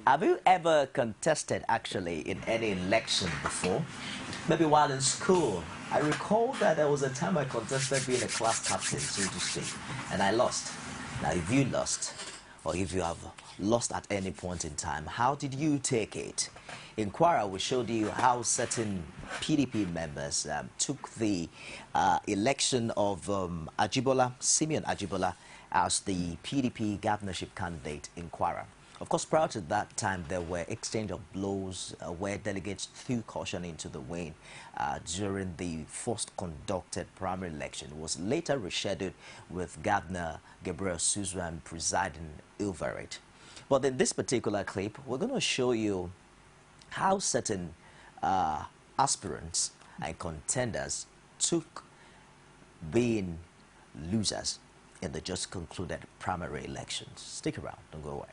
Have you ever contested actually in any election before? Maybe while in school. I recall that there was a time I contested being a class captain, so to speak, and I lost. Now, if you lost, or if you have lost at any point in time, how did you take it? In Kwara, we showed you how certain PDP members took the election of Ajibola, Simeon Ajibola, as the PDP governorship candidate in Kwara. Of course, prior to that time, there were exchange of blows where delegates threw caution into the wind during the first conducted primary election. It was later rescheduled with Governor Gabriel Suzwan presiding over it. But in this particular clip, we're going to show you how certain aspirants and contenders took being losers in the just concluded primary elections. Stick around, don't go away.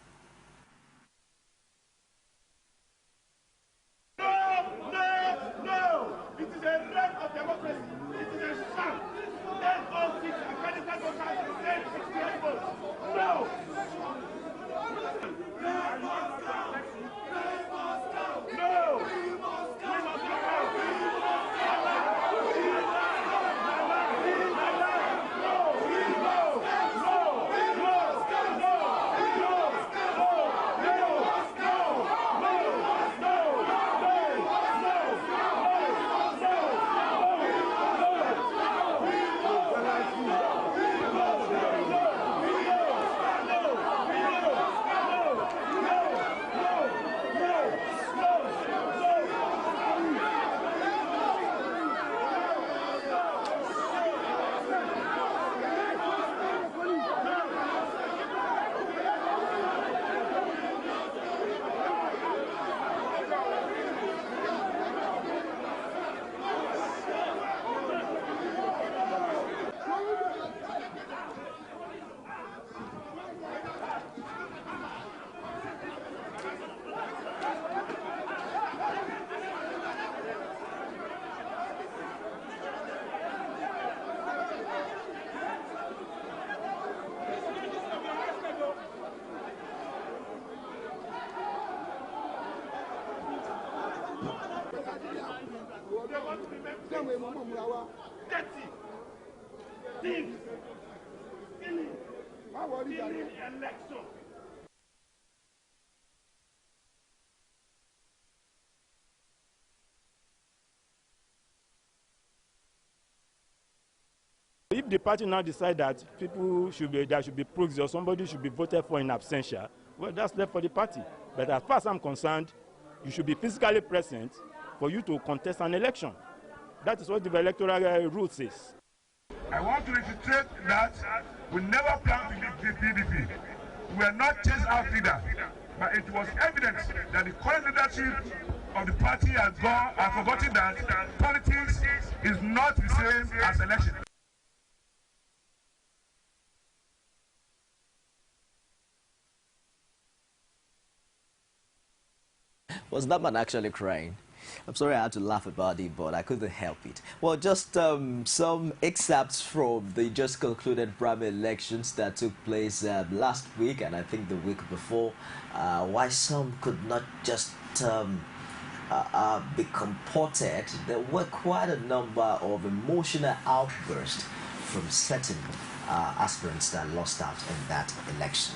If the party now decide that there should be proxy or somebody should be voted for in absentia, well, that's left for the party. But as far as I'm concerned, you should be physically present for you to contest an election. That is what the electoral rule says. I want to reiterate that we never planned to leave the PDP. We are not chased out leader, but it was evident that the current leadership of the party has forgotten that politics is not the same as election. Was that man actually crying? I'm sorry I had to laugh about it, but I couldn't help it. Well, just some excerpts from the just concluded primary elections that took place last week and I think the week before. Why some could not just be comported. There were quite a number of emotional outbursts from certain aspirants that lost out in that election.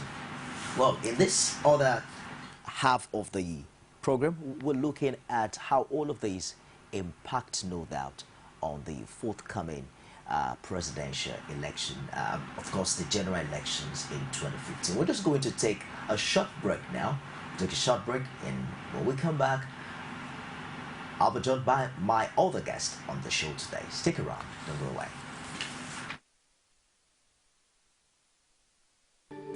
Well, in this other half of the program, we're looking at how all of these impact, no doubt, on the forthcoming presidential election. Of course, the general elections in 2015. We're just going to take a short break now. Take a short break, and when we come back, I'll be joined by my other guest on the show today. Stick around, don't go away.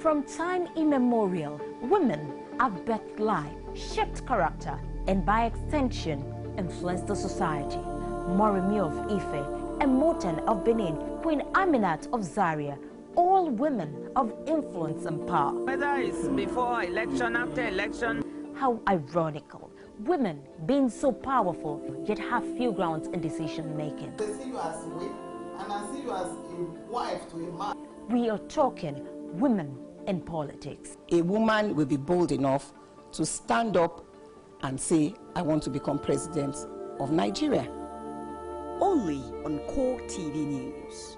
From time immemorial, women have birthed life, shaped character, and by extension, influenced the society. Moremi of Ife, Emoten of Benin, Queen Aminat of Zaria, all women of influence and power. Whether it's before election, after election. How ironical. Women being so powerful, yet have few grounds in decision making. They see you as a wife, and I see you as a wife to a man. We are talking women in politics. A woman will be bold enough to stand up and say, I want to become president of Nigeria. Only on Core TV News.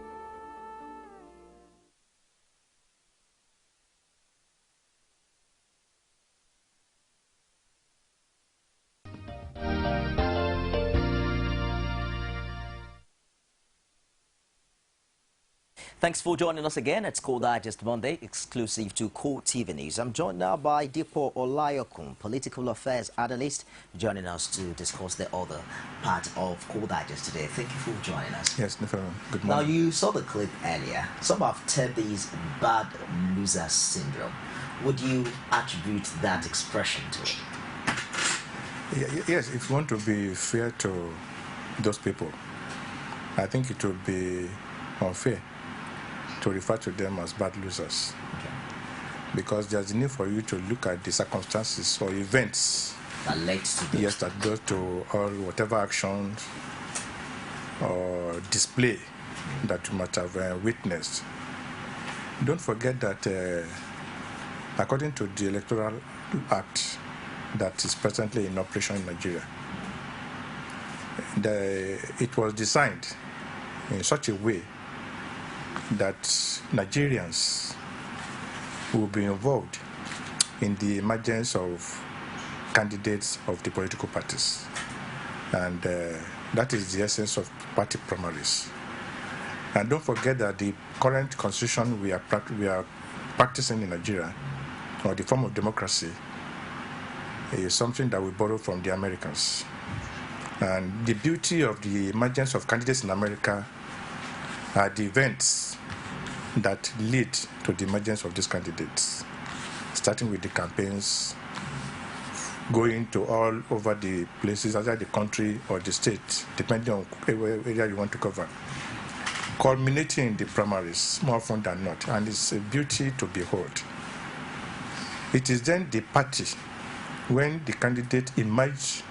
Thanks for joining us again. It's Core Digest Monday, exclusive to Core TV News. I'm joined now by Dipo Olayokun, political affairs analyst, joining us to discuss the other part of Core Digest today. Thank you for joining us. Yes, no problem. Good Now, morning. you saw the clip earlier. Some have termed this bad loser syndrome. Would you attribute that expression to it? Yes, if you want to be fair to those people, I think it would be unfair to refer to them as bad losers. Okay. Because there's a need for you to look at the circumstances or events That led to this. yes, that goes to all whatever actions or display that you might have witnessed. Don't forget that according to the Electoral Act that is presently in operation in Nigeria, it was designed in such a way that Nigerians will be involved in the emergence of candidates of the political parties. And that is the essence of party primaries. And don't forget that the current constitution we are practicing in Nigeria, or the form of democracy, is something that we borrow from the Americans. And the beauty of the emergence of candidates in America are the events that lead to the emergence of these candidates, starting with the campaigns, going to all over the places, either the country or the state, depending on where area you want to cover, culminating in the primaries more often than not, and it's a beauty to behold. It is then the party, when the candidate emerges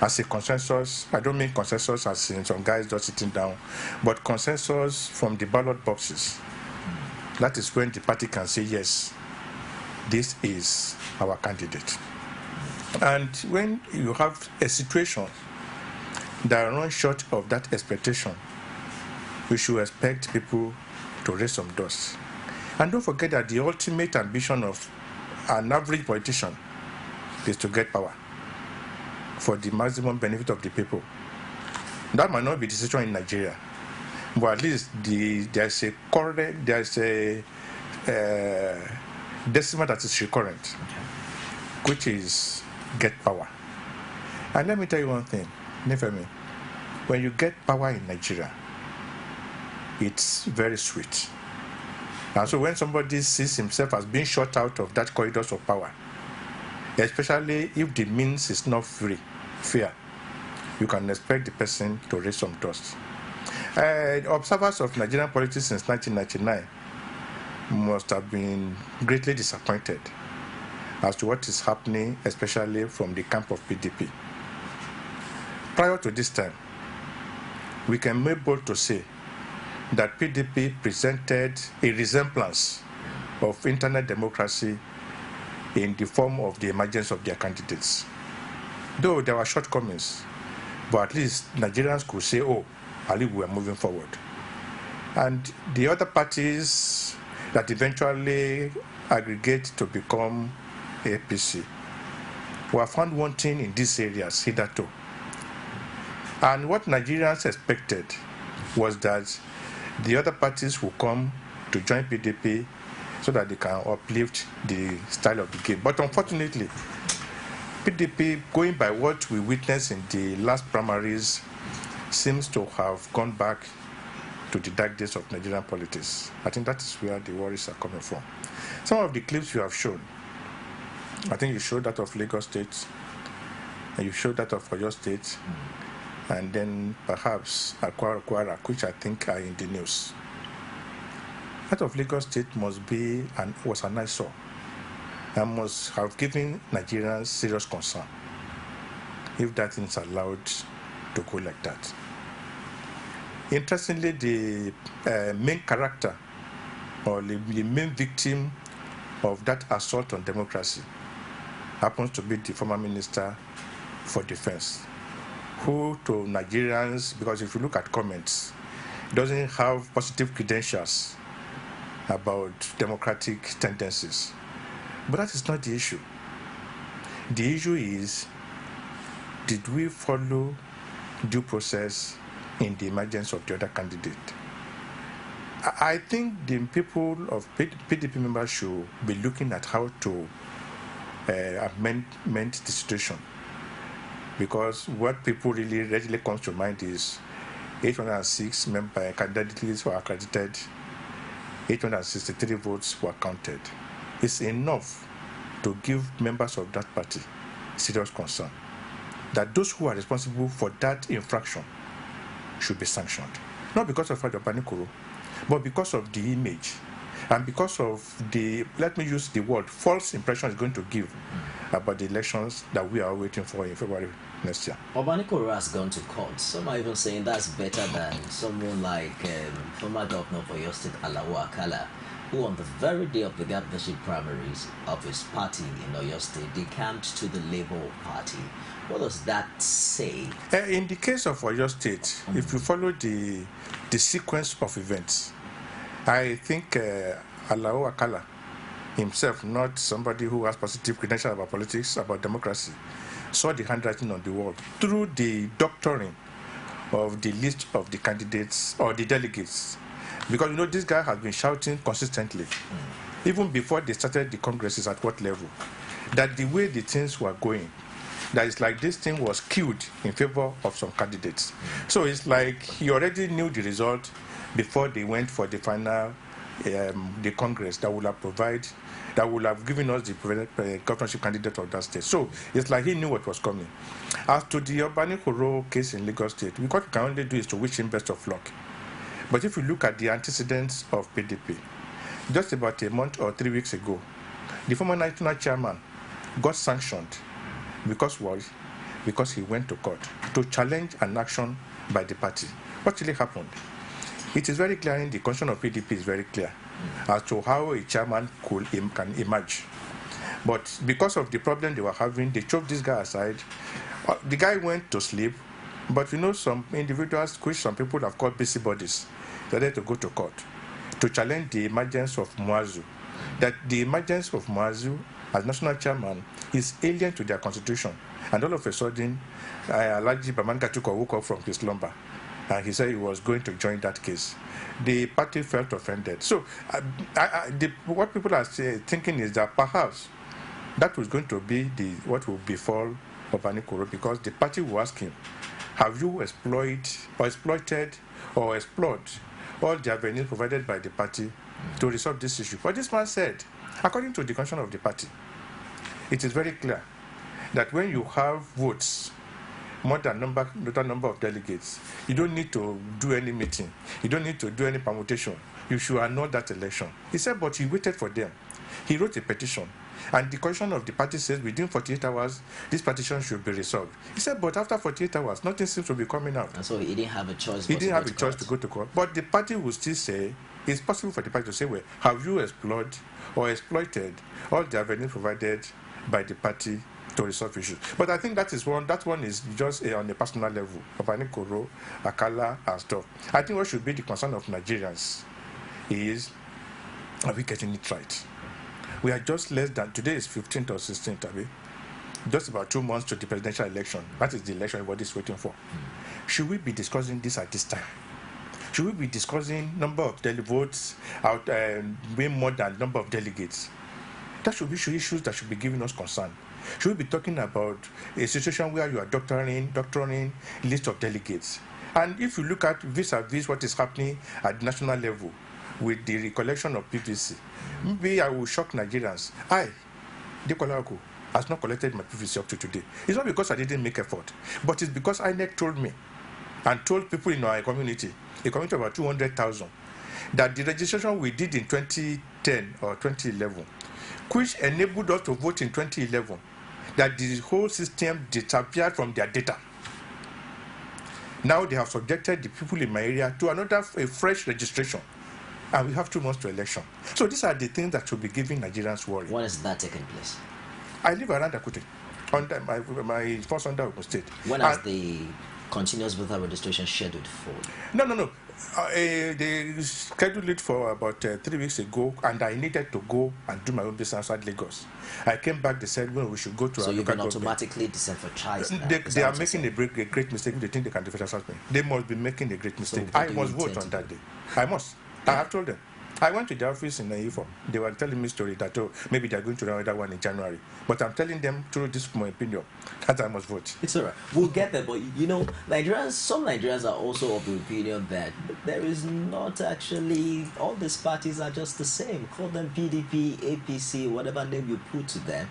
as a consensus. I don't mean consensus as in some guys just sitting down, but consensus from the ballot boxes. That is when the party can say, yes, this is our candidate. And when you have a situation that runs short of that expectation, we should expect people to raise some dust. And don't forget that the ultimate ambition of an average politician is to get power for the maximum benefit of the people. That might not be the situation in Nigeria, but at least there's a decimal that is recurrent, which is get power. And let me tell you one thing, Nefemi, when you get power in Nigeria, it's very sweet. And so when somebody sees himself as being shut out of that corridors of power, especially if the means is not fair, you can expect the person to raise some dust. Observers of Nigerian politics since 1999 must have been greatly disappointed as to what is happening, especially from the camp of PDP. Prior to this time, we can be bold to say that PDP presented a resemblance of internet democracy in the form of the emergence of their candidates. Though there were shortcomings, but at least Nigerians could say, oh, at least we are moving forward. And the other parties that eventually aggregate to become APC were found wanting in these areas hitherto. And what Nigerians expected was that the other parties will come to join PDP so that they can uplift the style of the game. But unfortunately, PDP, going by what we witnessed in the last primaries, seems to have gone back to the dark days of Nigerian politics. I think that is where the worries are coming from. Some of the clips you have shown, I think you showed that of Lagos State, and you showed that of Oyo State, and then perhaps Kwara, which I think are in the news. That of Lagos State was an eyesore and must have given Nigerians serious concern if that is allowed to go like that. Interestingly, the main character or the main victim of that assault on democracy happens to be the former Minister for Defense, who to Nigerians, because if you look at comments, doesn't have positive credentials about democratic tendencies. But that is not the issue. The issue is, did we follow due process in the emergence of the other candidate? I think the people of PDP members should be looking at how to amend the situation, because what people really readily comes to mind is 806 candidates were accredited, 863 votes were counted. It's enough to give members of that party serious concern that those who are responsible for that infraction should be sanctioned. Not because of Father Obanikoro, but because of the image and because of the, let me use the word, false impression it's going to give about the elections that we are waiting for in February next year. Obanikoro has gone to court. Some are even saying that's better than someone like former governor for Oyo State, Alao Akala, who on the very day of the governorship primaries of his party in Oyo State decamped to the Labour Party. What does that say? In the case of Oyo State, if you follow the sequence of events, I think Alao Akala himself, not somebody who has positive credentials about politics, about democracy, saw the handwriting on the wall through the doctoring of the list of the candidates or the delegates. Because, you know, this guy has been shouting consistently, even before they started the congresses at what level, that the way the things were going, that it's like this thing was skewed in favor of some candidates. So it's like he already knew the result before they went for the final, the Congress that would have given us the governorship candidate of that state. So it's like he knew what was coming. As to the Obanikoro case in Lagos State, what we can only do is to wish him best of luck. But if you look at the antecedents of PDP, just about a month or 3 weeks ago, the former national chairman got sanctioned because he went to court to challenge an action by the party. What really happened? It is very clear in the constitution of PDP is very clear as to how a chairman can emerge. But because of the problem they were having, they choked this guy aside. The guy went to sleep, but you know, some individuals, which some people have called busybodies, decided to go to court to challenge the emergence of Muazu. That the emergence of Muazu as national chairman is alien to their constitution. And all of a sudden, Alhaji Bamanga woke up from his slumber and he said he was going to join that case. The party felt offended. So what people are thinking is that perhaps that was going to be what will befall Obanikoro, because the party will ask him, have you exploited or explored all the avenues provided by the party to resolve this issue? But this man said, according to the constitution of the party, it is very clear that when you have votes, more than total number of delegates, you don't need to do any meeting. You don't need to do any permutation. You should annul that election. He said, but he waited for them. He wrote a petition. And the constitution of the party says within 48 hours, this petition should be resolved. He said, but after 48 hours, nothing seems to be coming out. And so he didn't have a choice. He didn't have a choice to go to court. But the party will still say, it's possible for the party to say, well, have you explored or exploited all the avenues provided by the party to resolve issues? But I think that one is just on a personal level. Obanikoro, Akala, and stuff. I think what should be the concern of Nigerians is, are we getting it right? We are just less than, today is 15th or 16th, Abi. Just about 2 months to the presidential election. That is the election everybody is waiting for. Should we be discussing this at this time? Should we be discussing number of votes out, way more than number of delegates? That should be issues that should be giving us concern. Should we be talking about a situation where you are doctoring list of delegates? And if you look at vis-a-vis what is happening at the national level with the recollection of PVC, maybe I will shock Nigerians. Dekola has not collected my PVC up to today. It's not because I didn't make effort, but it's because INEC told me and told people in our community, a community of about 200,000, that the registration we did in 2010 or 2011, which enabled us to vote in 2011, that the whole system disappeared from their data. Now they have subjected the people in my area to a fresh registration. And we have 2 months to election. So these are the things that should be giving Nigerians worry. When is that taking place? I live around Akute, under my first under Ogun State. When is the continuous voter registration scheduled for? No. They scheduled it for about 3 weeks ago, and I needed to go and do my own business at Lagos. I came back, they said, well, we should go to so our you've local been government. automatically disenfranchised now. They are making a great mistake if they think they can disenfranchise me. They must be making a great mistake. So I must vote on that day. I must. I have told them. I went to the office in Ifo. They were telling me story that, oh, maybe they're going to run another one in January. But I'm telling them, through this my opinion, that I must vote. It's all right. We'll get there. But, you know, some Nigerians are also of the opinion that there is not actually, all these parties are just the same. Call them PDP, APC, whatever name you put to them.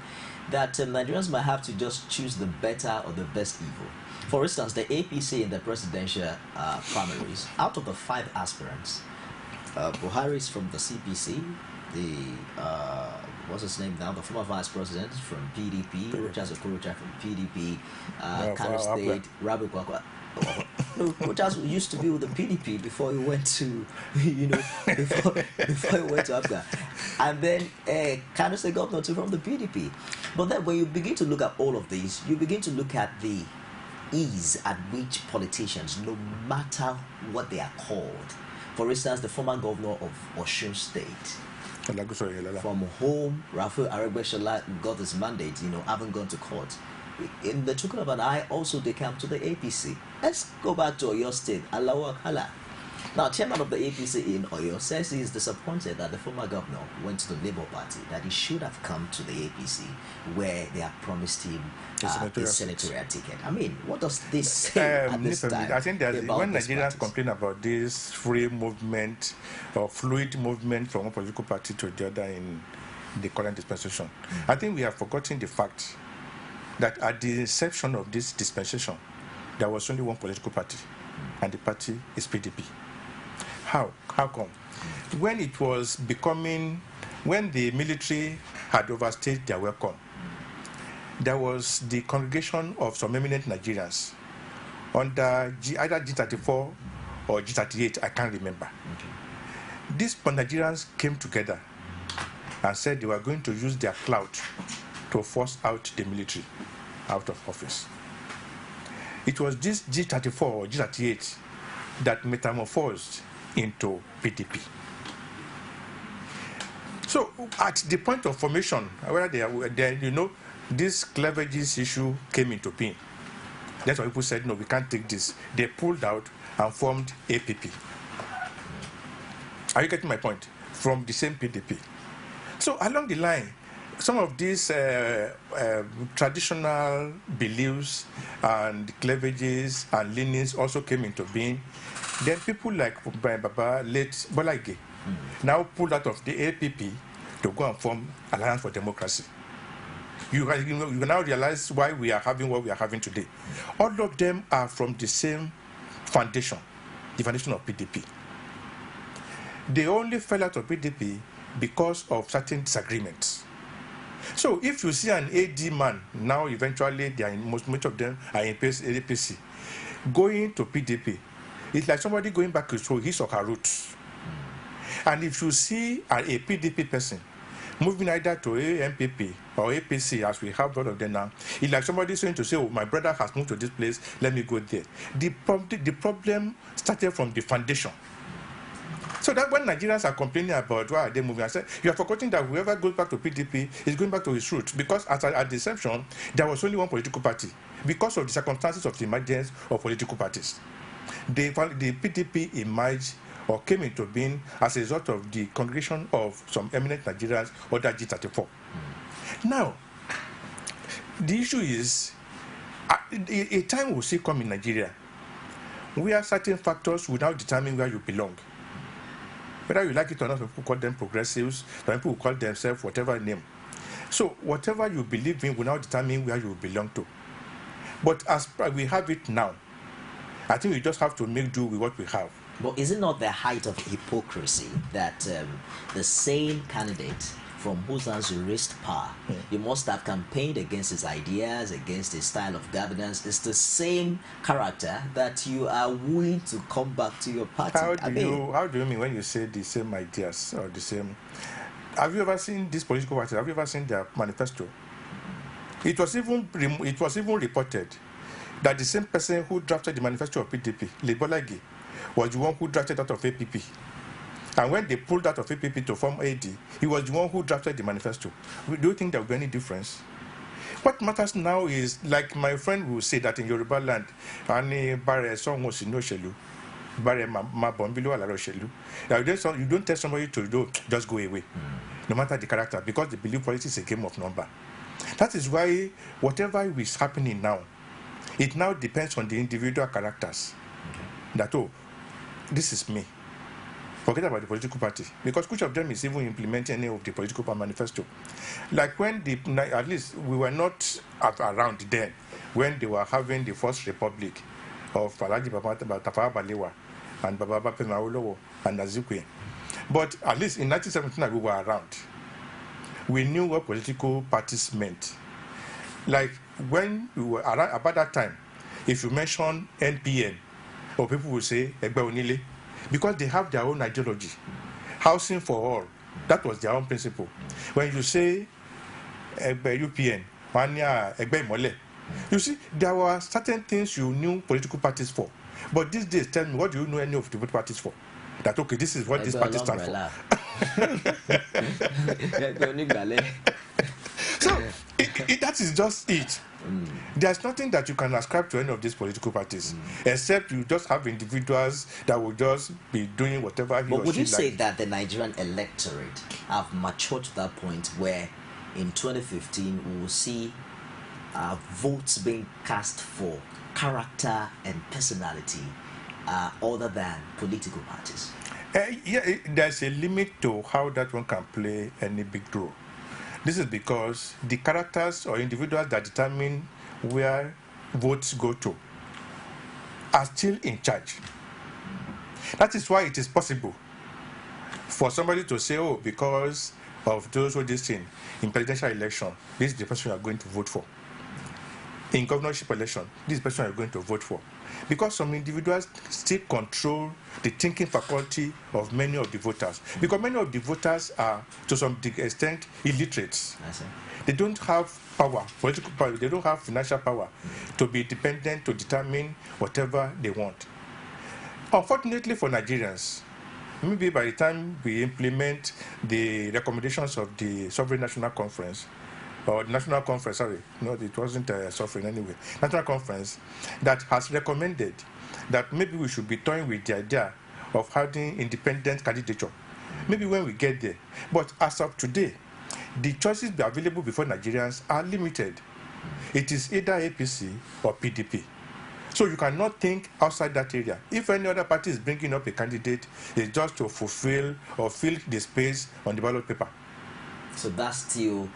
That Nigerians might have to just choose the better or the best evil. For instance, the APC in the presidential primaries, out of the 5 aspirants, Buhari is from the CPC, what's his name now, the former vice president from PDP, Rochas Okorocha from PDP, Kano State, Rabi Kwakwa. Rochas used to be with the PDP before he went to, before he went to Abga. And then Kano State governor too from the PDP. But then when you begin to look at all of these, you begin to look at the ease at which politicians, no matter what they are called, for instance, the former governor of Osun State, from home, Rafael Aregbesola got his mandate, haven't gone to court. In the Chukwuna of an eye, also they come to the APC. Let's go back to Oyo State, Alawa Akala. Now, chairman of the APC in Oyo says he is disappointed that the former governor went to the Labour Party, that he should have come to the APC, where they have promised him the senatorial ticket. I mean, what does this say at this time? I think that when Nigerians complain about this free movement or fluid movement from one political party to the other in the current dispensation, I think we have forgotten the fact that at the inception of this dispensation, there was only one political party, and the party is PDP. How come? When it was when the military had overstayed their welcome, there was the congregation of some eminent Nigerians under either G34 or G38, I can't remember. Okay. These Nigerians came together and said they were going to use their clout to force out the military out of office. It was this G34 or G38 that metamorphosed into PDP. So at the point of formation, where this cleavages issue came into being. That's why people said, no, we can't take this. They pulled out and formed APP. Are you getting my point? From the same PDP. So along the line, some of these traditional beliefs and cleavages and leanings also came into being. Then people like Baba, late Bola Ige, now pulled out of the APP to go and form Alliance for Democracy. You now realize why we are having what we are having today. All of them are from the same foundation, the foundation of PDP. They only fell out of PDP because of certain disagreements. So if you see an AD man, now eventually most of them are in APC, going to PDP, it's like somebody going back to his or her roots. And if you see a PDP person moving either to AMPP or APC, as we have a lot of them now, it's like somebody saying to say, oh, my brother has moved to this place, let me go there. The problem started from the foundation. So that when Nigerians are complaining about why are they moving, I said, you are forgetting that whoever goes back to PDP is going back to his roots, because at the inception, there was only one political party because of the circumstances of the emergence of political parties. The PDP emerged or came into being as a result of the congregation of some eminent Nigerians under G34. Now, the issue is, a time will see come in Nigeria where certain factors will now determine where you belong. Whether you like it or not, people call them progressives, some people will call themselves whatever name. So whatever you believe in will now determine where you belong to. But as we have it now, I think we just have to make do with what we have. But is it not the height of hypocrisy that the same candidate from whose hands you raised power, you must have campaigned against his ideas, against his style of governance, is the same character that you are willing to come back to your party? How do you mean when you say the same ideas or the same? Have you ever seen this political party? Have you ever seen their manifesto? It was even reported that the same person who drafted the manifesto of PDP, Lebolagi, was the one who drafted out of APP. And when they pulled out of APP to form AD, he was the one who drafted the manifesto. Do you think there will be any difference? What matters now is, like my friend will say that in Yoruba land, you don't tell somebody to just go away, no matter the character, because they believe politics is a game of number. That is why whatever is happening now, it now depends on the individual characters. That, oh, this is me. Forget about the political party, because which of them is even implementing any of the political manifesto? Like when at least we were not around then, when they were having the first republic of Alhaji Tafawa Balewa and Baba Pema Awolowo and Azikiwe. But at least in 1979 we were around. We knew what political parties meant. Like when we were around, about that time, if you mention NPN, or people will say Egbe Onile, because they have their own ideology. Housing for all, that was their own principle. When you say UPN, Egbe Imole, you see, there were certain things you knew political parties for. But these days, tell me, what do you know any of the political parties for? That, okay, this is what this party stands for. So, that is just it. There's nothing that you can ascribe to any of these political parties, except you just have individuals that will just be doing whatever he or she likes. But would you say that the Nigerian electorate have matured to that point where in 2015 we will see votes being cast for character and personality other than political parties? Yeah, there's a limit to how that one can play any big role. This is because the characters or individuals that determine where votes go to are still in charge. That is why it is possible for somebody to say, oh, because of those who this thing in presidential election, this is the person you are going to vote for. In governorship election, this is the person you are going to vote for. Because some individuals still control the thinking faculty of many of the voters. Because many of the voters are, to some extent, illiterates. They don't have power, political power, they don't have financial power to be independent to determine whatever they want. Unfortunately for Nigerians, maybe by the time we implement the recommendations of the Sovereign National Conference, or National Conference, sorry, no, it wasn't sovereign anyway, National Conference, that has recommended that maybe we should be toying with the idea of having independent candidature. Maybe when we get there. But as of today, the choices available before Nigerians are limited. It is either APC or PDP. So you cannot think outside that area. If any other party is bringing up a candidate, it's just to fulfill or fill the space on the ballot paper. So that still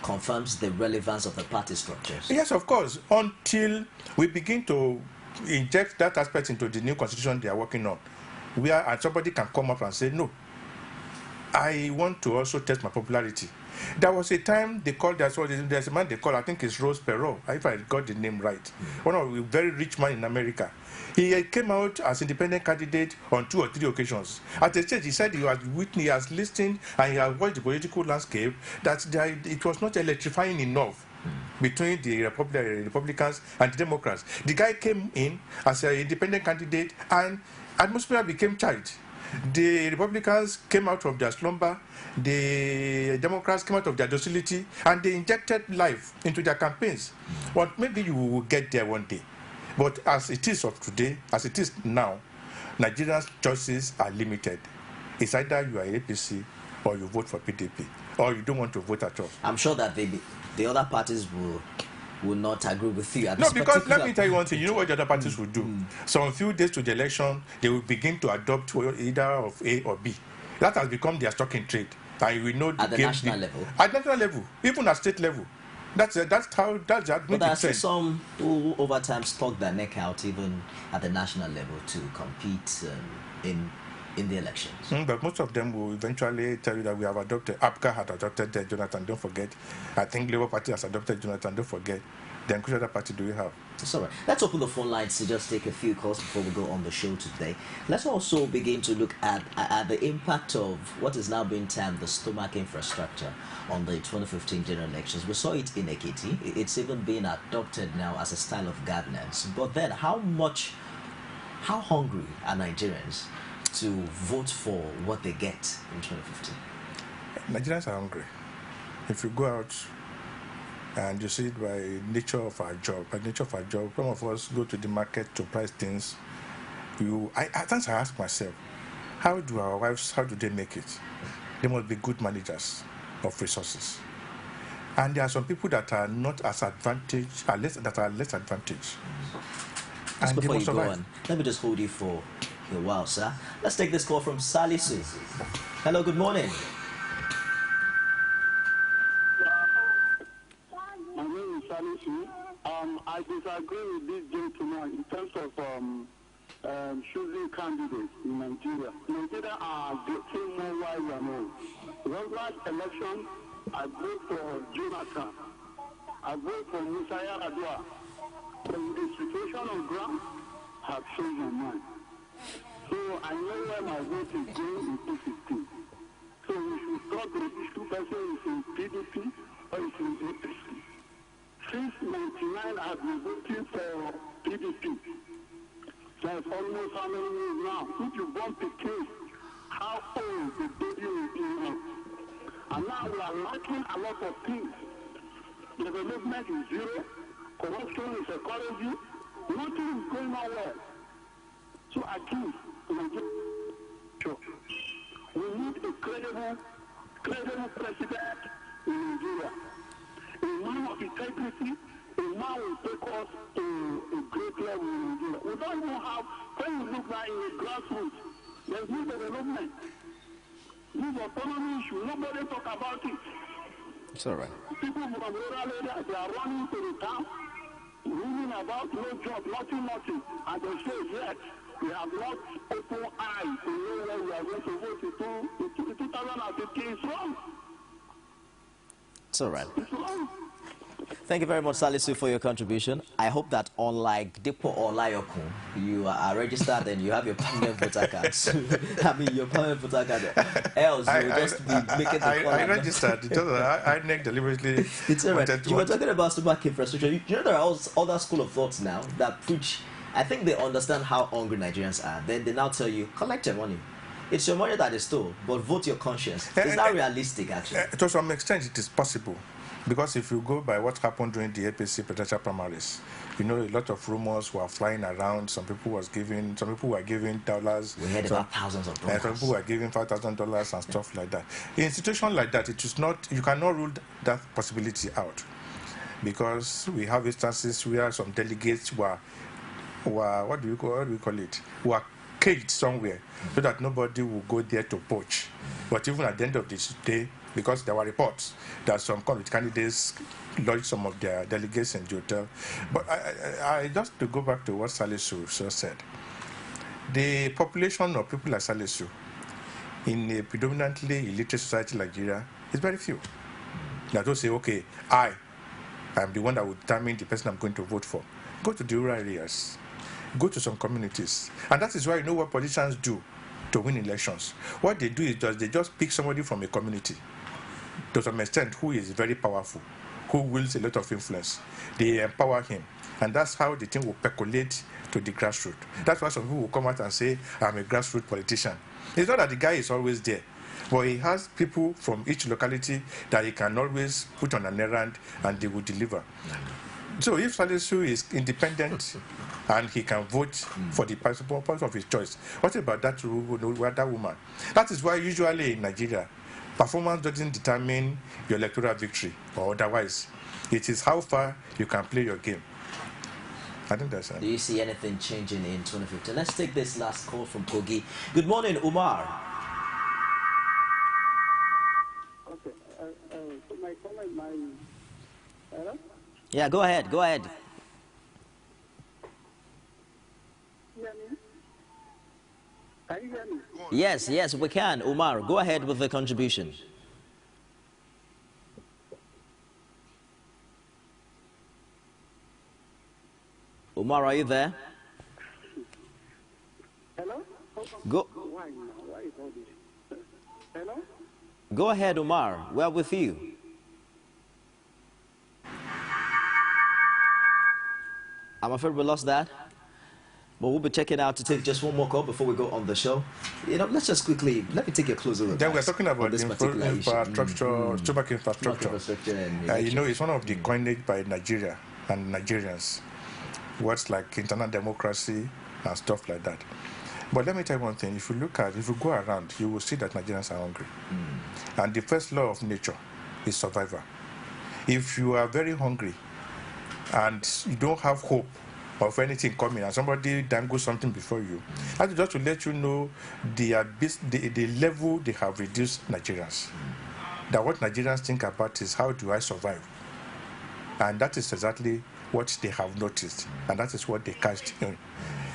confirms the relevance of the party structures? Yes, of course, until we begin to inject that aspect into the new constitution they are working on, where somebody can come up and say, no, I want to also test my popularity. There was a time they called, there's a man they call, I think it's Rose Perot, if I got the name right, one of the very rich man in America. He came out as independent candidate on 2 or 3 occasions. At the stage, he said he has listened and he has watched the political landscape, that it was not electrifying enough between the Republicans and the Democrats. The guy came in as an independent candidate and atmosphere became charged. The Republicans came out of their slumber, the Democrats came out of their docility, and they injected life into their campaigns. But maybe you will get there one day. But as it is of today, as it is now, Nigerians' choices are limited. It's either you are APC or you vote for PDP, or you don't want to vote at all. I'm sure that the other parties will not agree with you. No, because let me tell you one thing. You know what the other parties will do? So a few days to the election, they will begin to adopt either of A or B. That has become their stock in trade. And we know at the national level. At national level, even at state level. That's that. But there are still some who over time stuck their neck out even at the national level to compete in the elections. But most of them will eventually tell you that we have adopted. APGA had adopted Jonathan, don't forget. I think Labour Party has adopted Jonathan, don't forget. then which other party do we have? It's all right. Let's open the phone lines to just take a few calls before we go on the show today. Let's also begin to look at the impact of what is now being termed the stomach infrastructure on the 2015 general elections. We saw it in Ekiti. It's even being adopted now as a style of governance. But then, how hungry are Nigerians to vote for what they get in 2015? Nigerians are hungry. If you go out and you see it by nature of our job, some of us go to the market to price things. At times I ask myself, how do our wives, how do they make it? They must be good managers of resources. And there are some people that are not as advantaged, that are less advantaged. Just before you go on, let me just hold you for a while, sir. Let's take this call from Salisu. Hello, good morning. My name is Salisu. I disagree with this gentleman in terms of choosing candidates in Nigeria. Nigeria are getting more wise and old. The last election, I voted for Jonathan. I voted for Musa Yar'Adua. But the situation on ground have changed my mind. So I know where my vote is going in 2015. So we should stop the issue person is in PDP or is in APC. Since 1999, I've been voting for PDP. That's almost how many years now. If you bump the case, how old the baby will be now? And now we are lacking a lot of things. Development is zero. Corruption is encouraging. Nothing is going on well. So again, we need a credible president in Nigeria. A man of integrity, a man will take us to a great level in Nigeria. We don't even have, when you look now in the grassroots, there's no development. This autonomy issue, nobody talk about it. It's all right. People from rural areas, they are running to the town, reading about no job, nothing. And they say, yes, we have not open eyes to know where we are going to vote in 2015. It's wrong. It's all right. It's wrong. Thank you very much, Salisu, for your contribution. I hope that unlike Dipo or Layokun, you are registered and you have your permanent voter cards. I mean, your permanent voter card. Else, you will just be making the call. I registered. I deliberately. It's all right. You were talking about stomach infrastructure. You know, there are other school of thoughts now that preach. I think they understand how hungry Nigerians are. Then they now tell you, collect your money. It's your money that is stole, but vote your conscience. Is that realistic, actually? To some extent, it is possible. Because if you go by what happened during the APC presidential primaries, you know, a lot of rumors were flying around. Some people were giving dollars. We heard about thousands of dollars. Some people were giving $5,000 and stuff like that. In a situation like that, it is not. You cannot rule that possibility out, because we have instances where some delegates were what do we call it? Were caged somewhere so that nobody will go there to poach. But even at the end of this day, because there were reports that some candidates lodged some of their delegates in the hotel. But I just to go back to what Salisu said, the population of people like Salisu in a predominantly illiterate society like Nigeria is very few. That will say, okay, I am the one that will determine the person I'm going to vote for. Go to the rural areas, go to some communities. And that is why you know what politicians do to win elections. What they do is they just pick somebody from a community, to some extent, who is very powerful, who wields a lot of influence. They empower him. And that's how the thing will percolate to the grassroots. That's why some people will come out and say, I'm a grassroots politician. It's not that the guy is always there, but he has people from each locality that he can always put on an errand and they will deliver. So if Salisu is independent and he can vote for the person of his choice, what about that woman? That is why usually in Nigeria, performance doesn't determine your electoral victory or otherwise. It is how far you can play your game. I think that's it. Do you see anything changing in 2015? Let's take this last call from Kogi. Good morning, Umar. Okay. So my comment, hello? Yeah, go ahead. Hear me? Can you hear me? Yes, we can. Umar, go ahead with the contribution. Umar, are you there? Hello? Go. Why is all this? Hello? Go ahead, Umar. We're with you. I'm afraid we lost that. But we'll be checking out to take just one more call before we go on the show. You know, let's just quickly, let me take a closer look. Then we're talking about this infrastructure, stomach infrastructure. You know, it's one of the coinage by Nigeria and Nigerians. Words like internal democracy and stuff like that. But let me tell you one thing. If you go around, you will see that Nigerians are hungry. And the first law of nature is survival. If you are very hungry and you don't have hope of anything coming and somebody dangles something before you, that's just to let you know the level they have reduced Nigerians. That what Nigerians think about is how do I survive? And that is exactly what they have noticed, and that is what they catch in.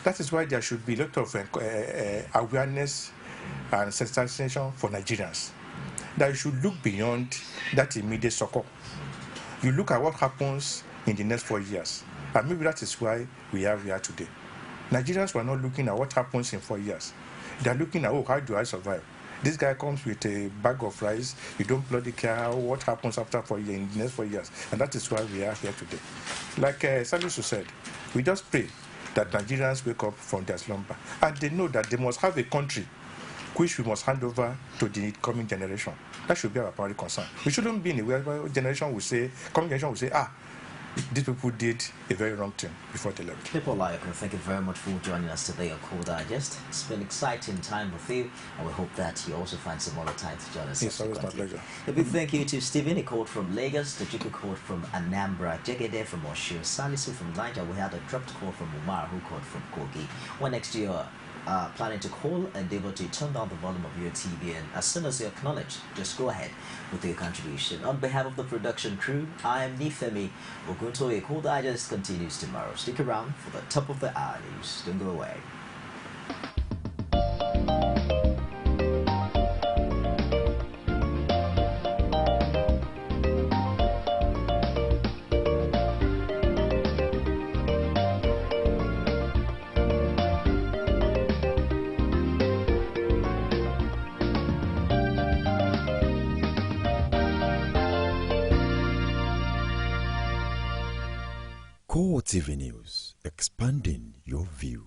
That is why there should be a lot of awareness and sensitization for Nigerians. That you should look beyond that immediate succor. You look at what happens in the next 4 years. And maybe that is why we are here today. Nigerians were not looking at what happens in 4 years. They are looking at, oh, how do I survive? This guy comes with a bag of rice. You don't bloody care what happens after 4 years, in the next 4 years. And that is why we are here today. Like Salisu said, we just pray that Nigerians wake up from their slumber. And they know that they must have a country which we must hand over to the coming generation. That should be our primary concern. We shouldn't be in a way where coming generation will say, these people did a very wrong thing before they left. People like you, thank you very much for joining us today on Cool Digest. It's been an exciting time with you, and we hope that you also find some other time to join us. It's always my pleasure. A big thank you to Stephen. He called from Lagos, Tochiko called from Anambra, Jegede from Osho, Salisu from Niger. We had a dropped call from Umar, who called from Kogi. When next year, planning to call, endeavor to turn down the volume of your TV, and as soon as you acknowledge, just go ahead with your contribution. On behalf of the production crew, I am Nifemi Oguntoye. Cool Digest continues tomorrow. Stick around for the top of the hour news. Don't go away. Core TV News, expanding your view.